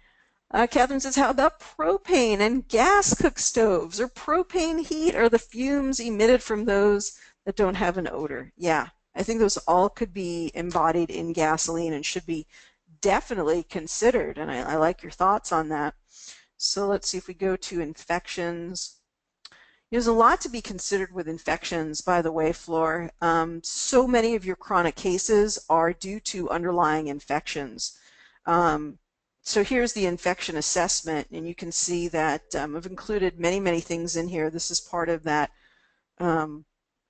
Catherine says, how about propane and gas cook stoves, or propane heat, or the fumes emitted from those that don't have an odor? Yeah, I think those all could be embodied in gasoline and should be definitely considered, and I like your thoughts on that. So let's see if we go to infections. There's a lot to be considered with infections, by the way, Flor. So many of your chronic cases are due to underlying infections. So here's the infection assessment, and you can see that I've included many, many things in here. This is part of that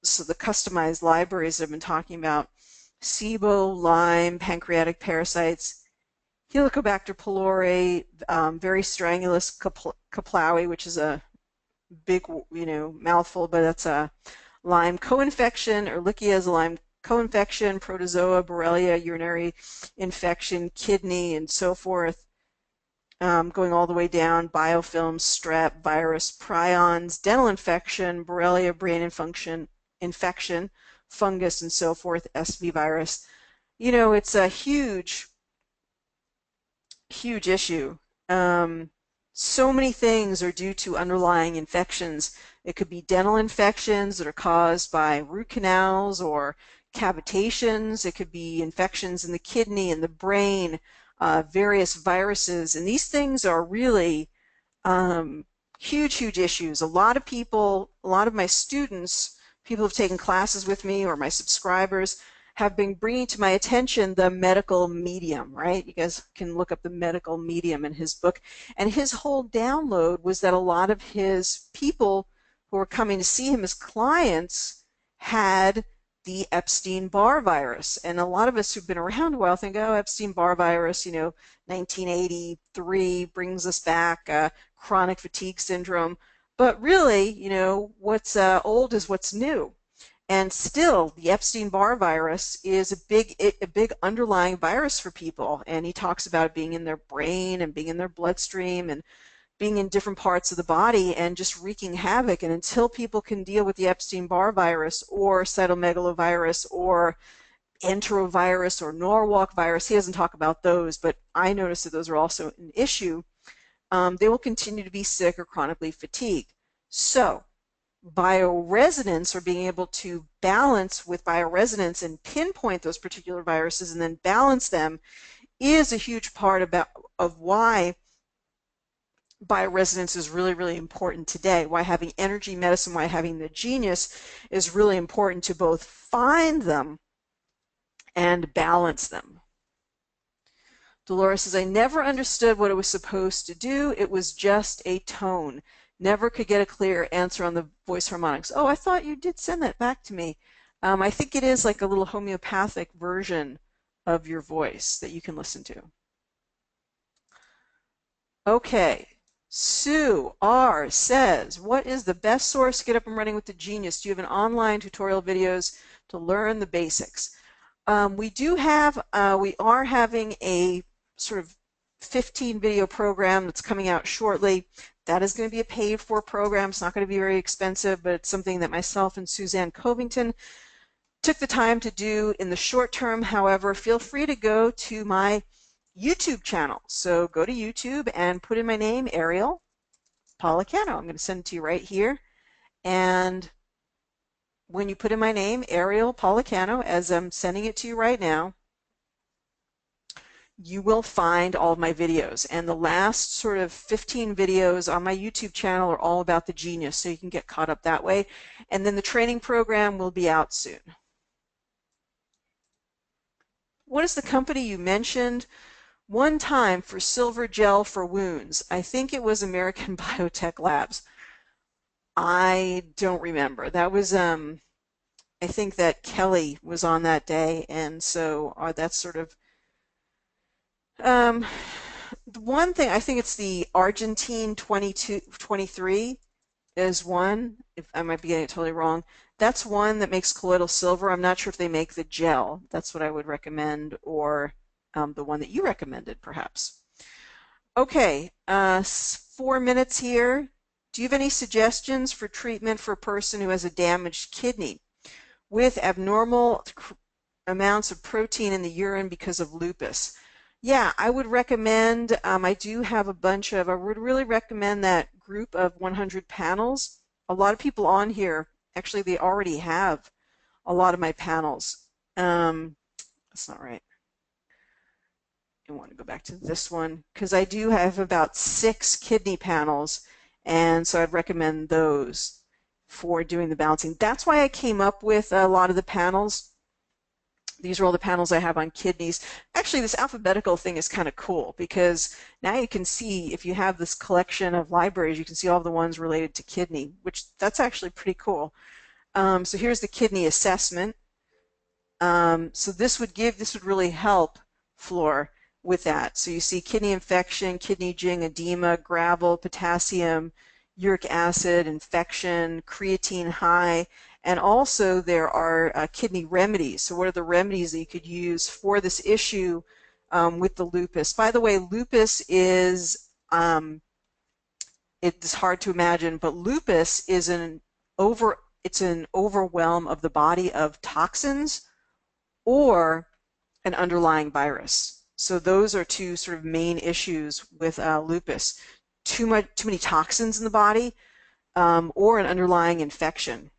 so the customized libraries I've been talking about, SIBO, Lyme, pancreatic parasites, Helicobacter pylori, very strangulus kaplaui, which is a big, mouthful, but that's a Lyme co-infection, Ehrlichia is a Lyme co-infection, protozoa, Borrelia, urinary infection, kidney, and so forth, going all the way down, biofilm, strep, virus, prions, dental infection, Borrelia, brain infection, fungus, and so forth, SV virus. It's a huge, huge issue. So many things are due to underlying infections. It could be dental infections that are caused by root canals or cavitations. It could be infections in the kidney and the brain, various viruses. And these things are really huge, huge issues. A lot of people, a lot of my students, people who've taken classes with me or my subscribers, have been bringing to my attention the medical medium, right? You guys can look up the medical medium in his book. And his whole download was that a lot of his people who were coming to see him as clients had the Epstein-Barr virus. And a lot of us who've been around a while think, oh, Epstein-Barr virus, 1983 brings us back, chronic fatigue syndrome. But really, what's old is what's new. And still, the Epstein-Barr virus is a big underlying virus for people. And he talks about it being in their brain and being in their bloodstream and being in different parts of the body and just wreaking havoc. And until people can deal with the Epstein-Barr virus or cytomegalovirus or enterovirus or Norwalk virus, he doesn't talk about those, but I notice that those are also an issue, they will continue to be sick or chronically fatigued. So bioresonance, or being able to balance with bioresonance and pinpoint those particular viruses and then balance them, is a huge part of why bioresonance is really, really important today, why having energy medicine, why having the genius is really important, to both find them and balance them. Dolores says, I never understood what it was supposed to do. It was just a tone. Never could get a clear answer on the voice harmonics. Oh, I thought you did send that back to me. I think it is like a little homeopathic version of your voice that you can listen to. Okay. Sue R. says, what is the best source to get up and running with the Genius? Do you have an online tutorial videos to learn the basics? We are having a sort of 15 video program that's coming out shortly. That is going to be a paid for program. It's not going to be very expensive, but it's something that myself and Suzanne Covington took the time to do in the short term. However, feel free to go to my YouTube channel. So go to YouTube and put in my name, Ariel Policano. I'm going to send it to you right here. And when you put in my name, Ariel Policano, as I'm sending it to you right now, you will find all of my videos. And the last sort of 15 videos on my YouTube channel are all about the Genius, so you can get caught up that way. And then the training program will be out soon. What is the company you mentioned one time for silver gel for wounds? I think it was American Biotech Labs. I don't remember. That was, I think that Kelly was on that day, and so that's sort of, the one thing, I think it's the Argentine 23 is one, if I might be getting it totally wrong. That's one that makes colloidal silver. I'm not sure if they make the gel. That's what I would recommend, or the one that you recommended, perhaps. Okay, 4 minutes here. Do you have any suggestions for treatment for a person who has a damaged kidney with abnormal amounts of protein in the urine because of lupus? Yeah, I would recommend, I do have a bunch of, I would really recommend that group of 100 panels. A lot of people on here, actually, they already have a lot of my panels. That's not right. I want to go back to this one, because I do have about 6 kidney panels, and so I'd recommend those for doing the balancing. That's why I came up with a lot of the panels. These are all the panels I have on kidneys. Actually, this alphabetical thing is kind of cool, because now you can see, if you have this collection of libraries, you can see all the ones related to kidney, which that's actually pretty cool. So here's the kidney assessment. So this would really help Floor with that. So you see kidney infection, kidney jing, edema, gravel, potassium, uric acid, infection, creatine high, and also there are kidney remedies. So what are the remedies that you could use for this issue with the lupus? By the way, lupus is, it's hard to imagine, but lupus is it's an overwhelm of the body of toxins or an underlying virus. So those are two sort of main issues with lupus. Too many toxins in the body, or an underlying infection,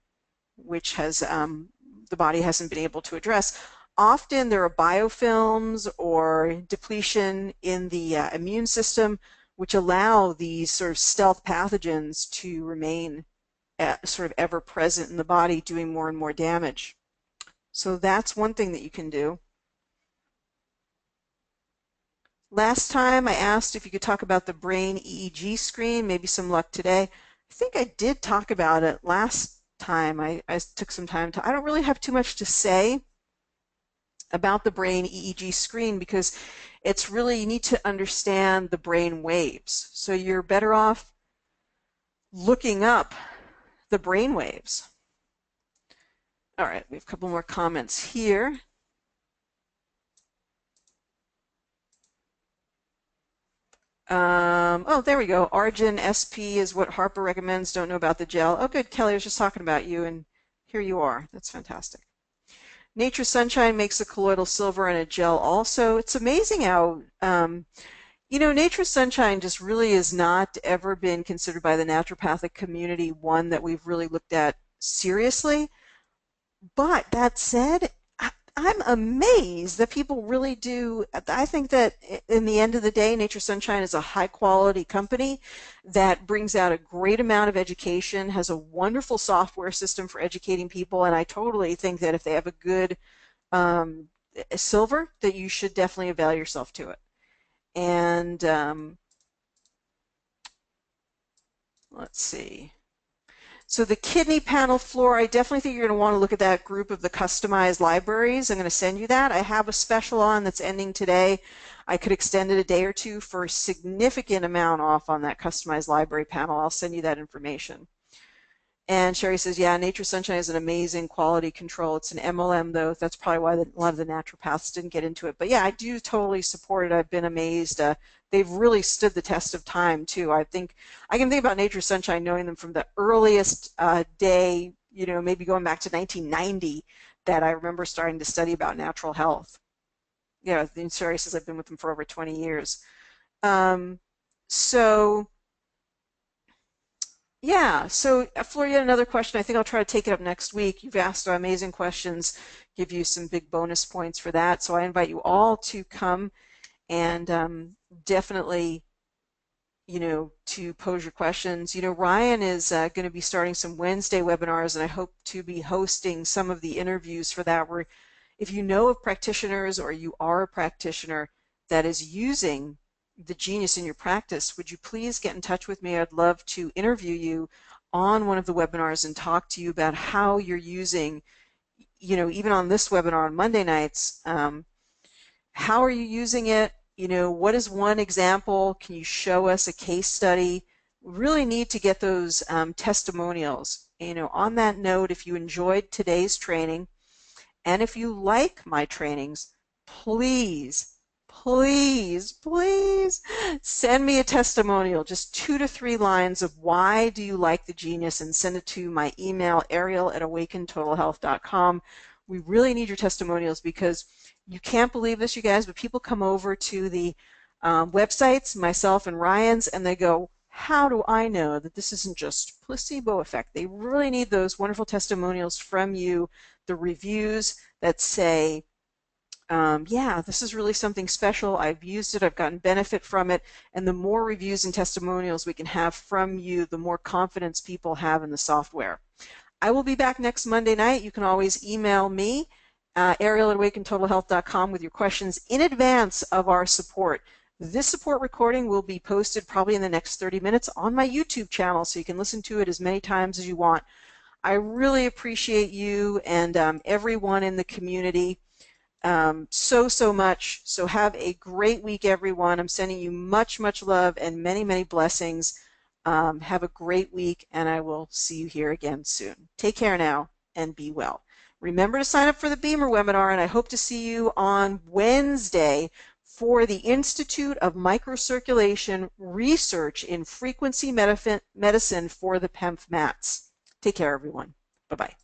which has the body hasn't been able to address. Often there are biofilms or depletion in the immune system, which allow these sort of stealth pathogens to remain sort of ever present in the body, doing more and more damage. So that's one thing that you can do. Last time I asked if you could talk about the brain EEG screen, maybe some luck today. I think I did talk about it last time. I took some time to, I don't really have too much to say about the brain EEG screen because it's really, you need to understand the brain waves. So you're better off looking up the brain waves. All right, we have a couple more comments here. Oh, there we go. Argin SP is what Harper recommends. Don't know about the gel. Oh, good. Kelly, I was just talking about you, and here you are. That's fantastic. Nature Sunshine makes a colloidal silver and a gel also. It's amazing how, you know, Nature Sunshine just really has not ever been considered by the naturopathic community one that we've really looked at seriously. But that said, I'm amazed that people really do. I think that in the end of the day, Nature Sunshine is a high quality company that brings out a great amount of education, has a wonderful software system for educating people, and I totally think that if they have a good silver, that you should definitely avail yourself to it. And let's see. So the kidney panel floor, I definitely think you're going to want to look at that group of the customized libraries. I'm going to send you that. I have a special on that's ending today. I could extend it a day or two for a significant amount off on that customized library panel. I'll send you that information. And Sherry says, yeah, Nature Sunshine is an amazing quality control. It's an MLM, though. That's probably why a lot of the naturopaths didn't get into it. But yeah, I do totally support it. I've been amazed. They've really stood the test of time, too. I think I can think about Nature Sunshine, knowing them from the earliest day, you know, maybe going back to 1990, that I remember starting to study about natural health. Yeah, Sherry says I've been with them for over 20 years. Yeah, so Floria, another question. I think I'll try to take it up next week. You've asked amazing questions, give you some big bonus points for that. So I invite you all to come and definitely, you know, to pose your questions. You know, Ryan is going to be starting some Wednesday webinars, and I hope to be hosting some of the interviews for that, where if you know of practitioners or you are a practitioner that is using the genius in your practice, would you please get in touch with me? I'd love to interview you on one of the webinars and talk to you about how you're using, you know, even on this webinar on Monday nights, how are you using it? You know, what is one example? Can you show us a case study? We really need to get those testimonials. You know, on that note, if you enjoyed today's training and if you like my trainings, please send me a testimonial, just 2 to 3 lines of why do you like the genius, and send it to my email, ariel@awakentotalhealth.com. We really need your testimonials because you can't believe this, you guys, but people come over to the websites, myself and Ryan's, and they go, how do I know that this isn't just placebo effect? They really need those wonderful testimonials from you, the reviews that say, yeah, this is really something special. I've used it. I've gotten benefit from it. And the more reviews and testimonials we can have from you, the more confidence people have in the software. I will be back next Monday night. You can always email me, Ariel@awakentotalhealth.com, with your questions in advance of our support. This support recording will be posted probably in the next 30 minutes on my YouTube channel, so you can listen to it as many times as you want. I really appreciate you and everyone in the community so much. So have a great week, everyone. I'm sending you much love and many blessings. Have a great week, and I will see you here again soon. Take care now and be well. Remember to sign up for the Beamer webinar, and I hope to see you on Wednesday for the Institute of Microcirculation Research in Frequency Medicine for the PEMF MATs. Take care, everyone. Bye-bye.